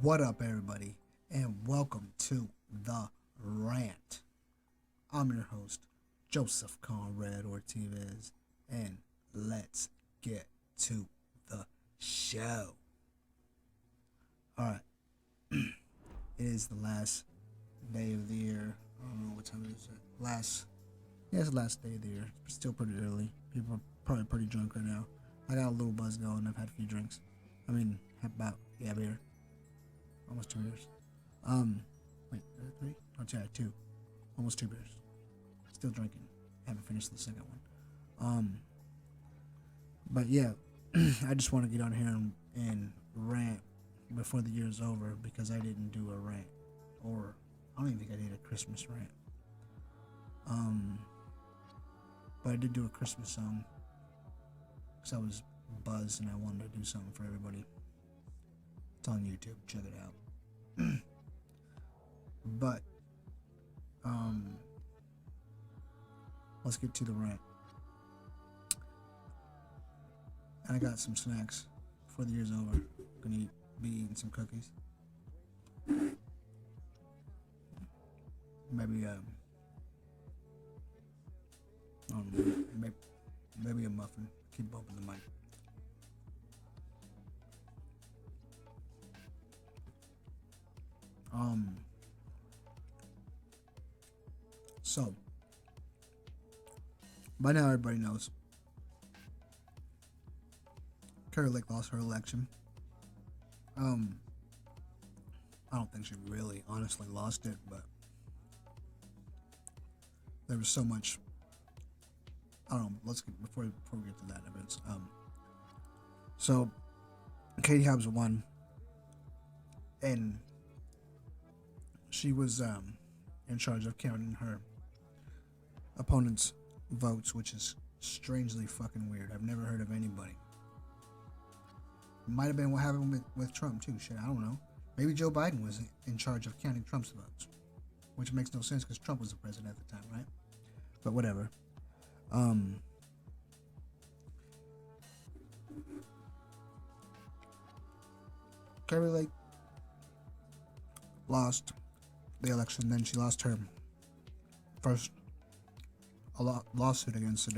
What up, everybody, and welcome to the Rant. I'm your host, Joseph Conrad Ortiz, and let's get to the show. Alright, it is the last day of the year. I don't know what time it is. It's the last day of the year. It's still pretty early. People are probably pretty drunk right now. I got a little buzz going. I've had a few drinks. Beer. Almost 2 years. Wait, 3? Oh, yeah, 2. Almost 2 beers. Still drinking. Haven't finished the second one. But yeah, I just want to get on here and rant before the year's over because I didn't do a rant, or I don't even think I did a Christmas rant. But I did do a Christmas song because I was buzzed and I wanted to do something for everybody. It's on YouTube. Check it out. But let's get to the rant. I got some snacks before the year's over. Gonna be eating some cookies. Maybe I don't know, maybe a muffin. Keep bumping the mic. So by now everybody knows Carrie Lake lost her election. I don't think she really honestly lost it, but there was so much. I don't know. Before we get to that evidence. So Katie Hobbs won, and she was in charge of counting her opponent's votes, which is strangely fucking weird. I've never heard of anybody. Might have been what happened with Trump too. Shit, I don't know. Maybe Joe Biden was in charge of counting Trump's votes, which makes no sense because Trump was the president at the time, right? But whatever. Carrie Lake lost the election. Then she lost her first lawsuit against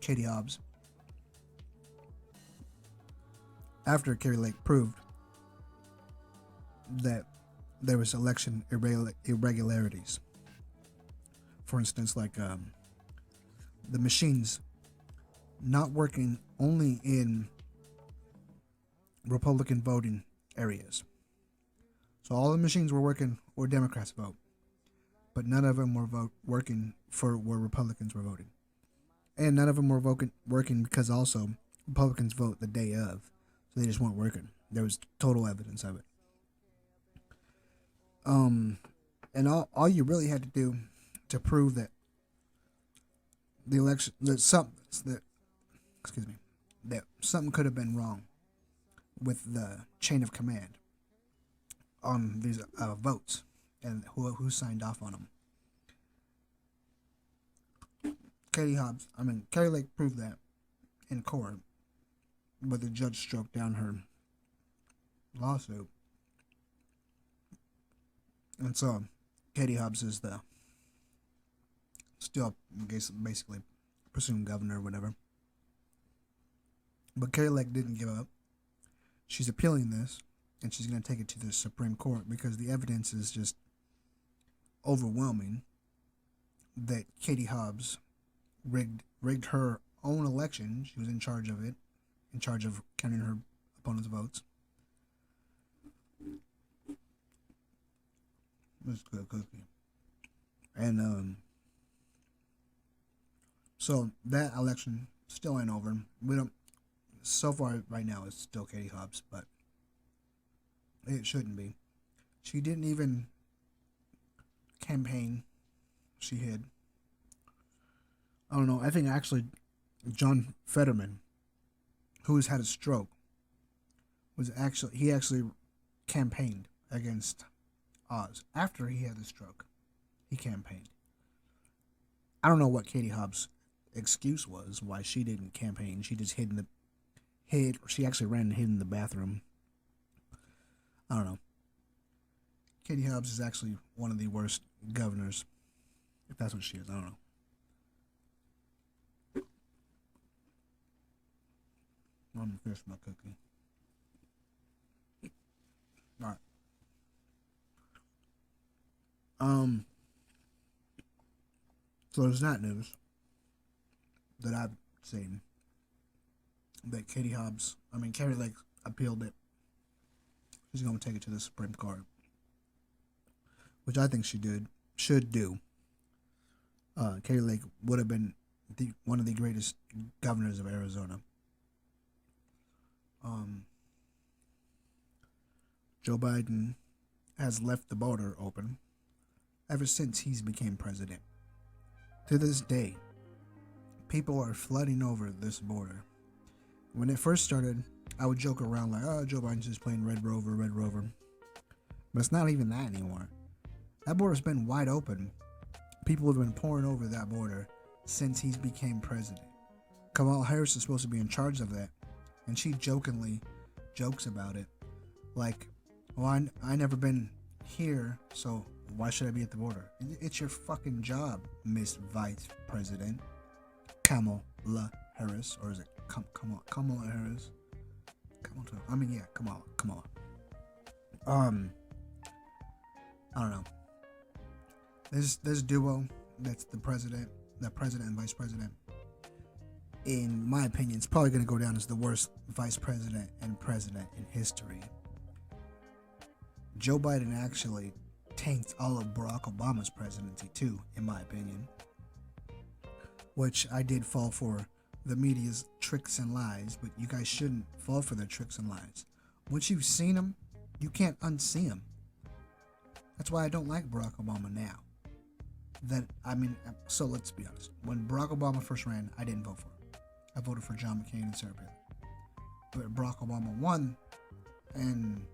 Katie Hobbs after Carrie Lake proved that there was election irregularities. For instance, like the machines not working only in Republican voting areas. So all the machines were working where Democrats vote, but none of them were working for where Republicans were voting. And none of them were working because also Republicans vote the day of, so they just weren't working. There was total evidence of it. And all you really had to do to prove that the election, that something could have been wrong with the chain of command on these votes and who signed off on them. Carrie Lake proved that in court, but the judge struck down her lawsuit. And so Katie Hobbs is still basically presumed governor or whatever. But Carrie Lake didn't give up. She's appealing this, and she's going to take it to the Supreme Court because the evidence is just overwhelming that Katie Hobbs rigged her own election. She was in charge of it, in charge of counting her opponent's votes. This is good cookie. And so that election still ain't over. We don't. So far, right now, it's still Katie Hobbs, but it shouldn't be. She didn't even campaign. She hid. I don't know. I think actually John Fetterman, who has had a stroke, he actually campaigned against Oz. After he had the stroke, he campaigned. I don't know what Katie Hobbs' excuse was why she didn't campaign. She just she actually ran and hid in the bathroom. I don't know. Katie Hobbs is actually one of the worst governors, if that's what she is. I don't know. I'm gonna finish my cookie. All right. So there's not news that I've seen that Carrie Lake appealed it. She's gonna take it to the Supreme Court, which I think should do. Carrie Lake would have been one of the greatest governors of Arizona. Joe Biden has left the border open ever since he's became president. To this day, people are flooding over this border. When it first started, I would joke around like, oh, Joe Biden's just playing Red Rover, Red Rover. But it's not even that anymore. That border's been wide open. People have been pouring over that border since he's became president. Kamala Harris is supposed to be in charge of that, and she jokingly jokes about it. Like, well, I never been here, so why should I be at the border? It's your fucking job, Miss Vice President Kamala Harris, or is it Kamala Harris? Kamala. I don't know. This duo that's the president and vice president, in my opinion, it's probably going to go down as the worst vice president and president in history. Joe Biden actually tanked all of Barack Obama's presidency too, in my opinion. Which I did fall for the media's tricks and lies, but you guys shouldn't fall for their tricks and lies. Once you've seen them, you can't unsee them. That's why I don't like Barack Obama now. So let's be honest. When Barack Obama first ran, I didn't vote for him. I voted for John McCain and Sarah Palin. But Barack Obama won, and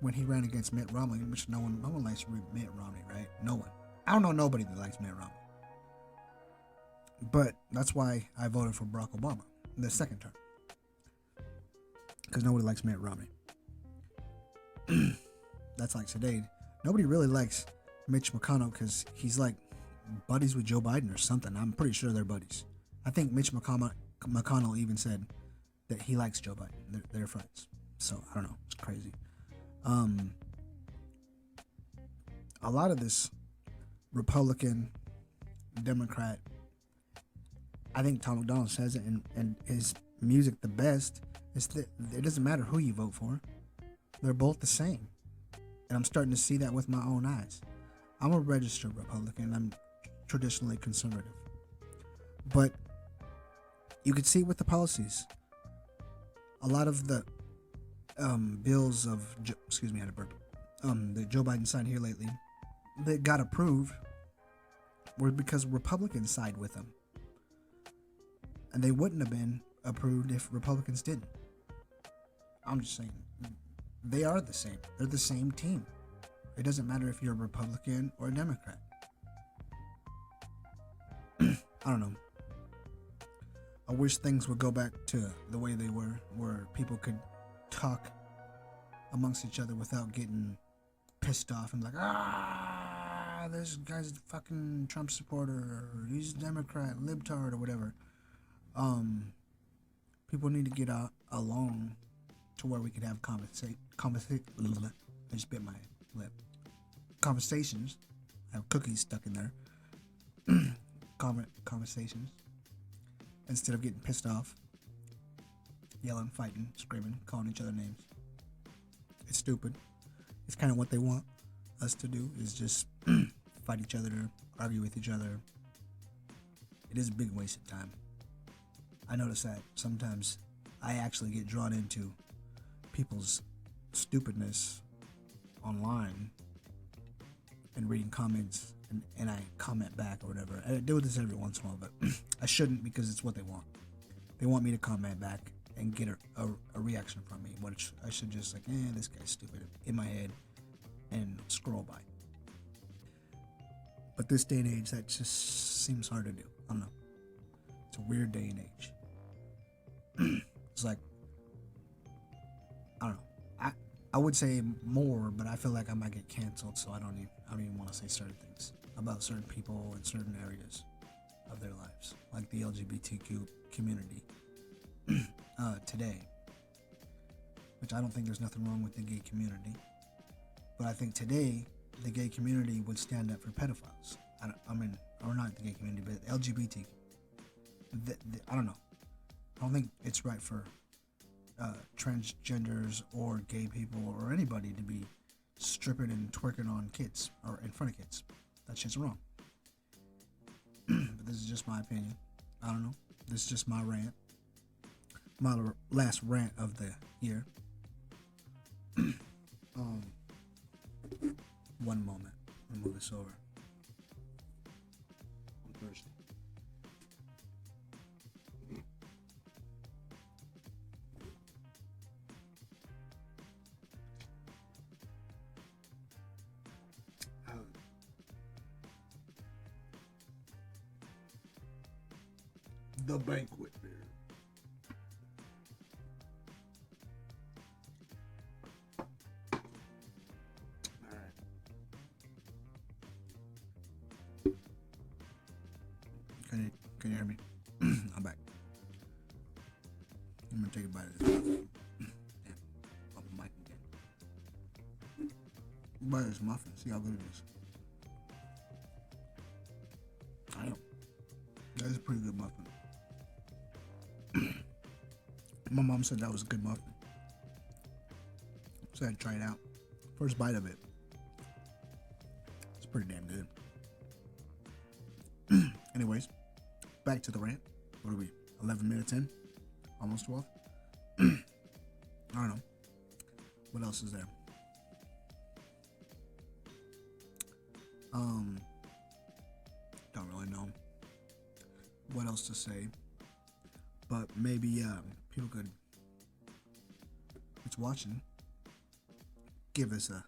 when he ran against Mitt Romney, which no one likes Mitt Romney, right? No one. I don't know nobody that likes Mitt Romney. But that's why I voted for Barack Obama in the second term. Because nobody likes Mitt Romney. That's like today. Nobody really likes Mitch McConnell because he's like buddies with Joe Biden or something. I'm pretty sure they're buddies. I think Mitch McConnell even said that he likes Joe Biden. They're friends. So, I don't know. It's crazy. A lot of this Republican, Democrat, I think Tom McDonald says it in his music the best, is that it doesn't matter who you vote for. They're both the same. And I'm starting to see that with my own eyes. I'm a registered Republican. I'm traditionally conservative. But you could see it with the policies. A lot of the bills of, I had a burp, that Joe Biden signed here lately that got approved were because Republicans side with them. And they wouldn't have been approved if Republicans didn't. I'm just saying, they are the same. They're the same team. It doesn't matter if you're a Republican or a Democrat. I don't know. I wish things would go back to the way they were, where people could talk amongst each other without getting pissed off and like, this guy's a fucking Trump supporter, or he's a Democrat, libtard, or whatever. People need to get along to where we could have I just bit my lip. Conversations. I have cookies stuck in there. Conversations. Instead of getting pissed off, yelling, fighting, screaming, calling each other names. It's stupid. It's kind of what they want us to do, is just fight each other, argue with each other. It is a big waste of time. I notice that sometimes I actually get drawn into people's stupidness online and reading comments, and I comment back or whatever. I do this every once in a while, but I shouldn't, because it's what they want. They want me to comment back and get a reaction from me, which I should just like, this guy's stupid in my head and scroll by. But this day and age, that just seems hard to do. I don't know. It's a weird day and age. It's like, I don't know. I would say more, but I feel like I might get canceled, so I don't even want to say certain things about certain people in certain areas of their lives, like the LGBTQ community today. Which I don't think there's nothing wrong with the gay community, but I think today the gay community would stand up for pedophiles. Or not the gay community, but LGBT. I don't know. I don't think it's right for transgenders or gay people or anybody to be stripping and twerking on kids or in front of kids. That shit's wrong. But this is just my opinion. I don't know. This is just my rant. My last rant of the year. One moment. Let me move this over. I'm thirsty. The banquet beer. Can you hear me? I'm back. I'm gonna take a bite of this muffin. Yeah, open mic again. Bite of this muffin. See how good it is. I know. That is a pretty good muffin. My mom said that was a good muffin, so I had to try it out. First bite of it. It's pretty damn good. Anyways. Back to the rant. What are we? 11 minutes in? Almost 12? I don't know. What else is there? Don't really know what else to say. But maybe people could, it's watching, give us a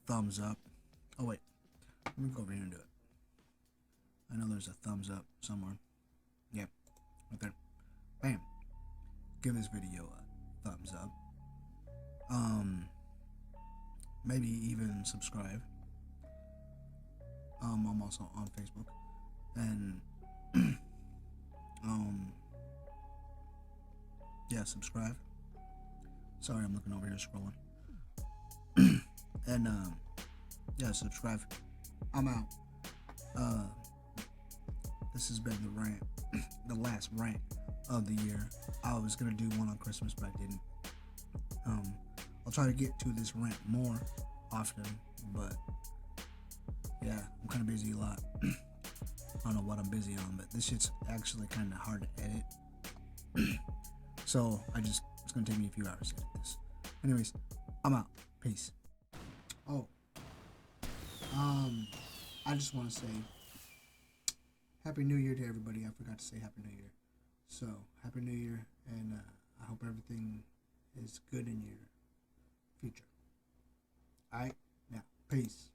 thumbs up. Oh wait, let me go over here and do it. I know there's a thumbs up somewhere. Yep, right there. Bam. Give this video a thumbs up. Maybe even subscribe. I'm also on Facebook. And yeah, subscribe. Sorry, I'm looking over here scrolling. And yeah, subscribe. I'm out. This has been the rant, the last rant of the year. I was gonna do one on Christmas, but I didn't. I'll try to get to this rant more often, but yeah, I'm kind of busy a lot. I don't know what I'm busy on, but this shit's actually kind of hard to edit. So it's gonna take me a few hours to edit this. Anyways, I'm out. Peace. Oh, I just want to say Happy New Year to everybody. I forgot to say Happy New Year. So, Happy New Year, and I hope everything is good in your future. Alright? Now, peace.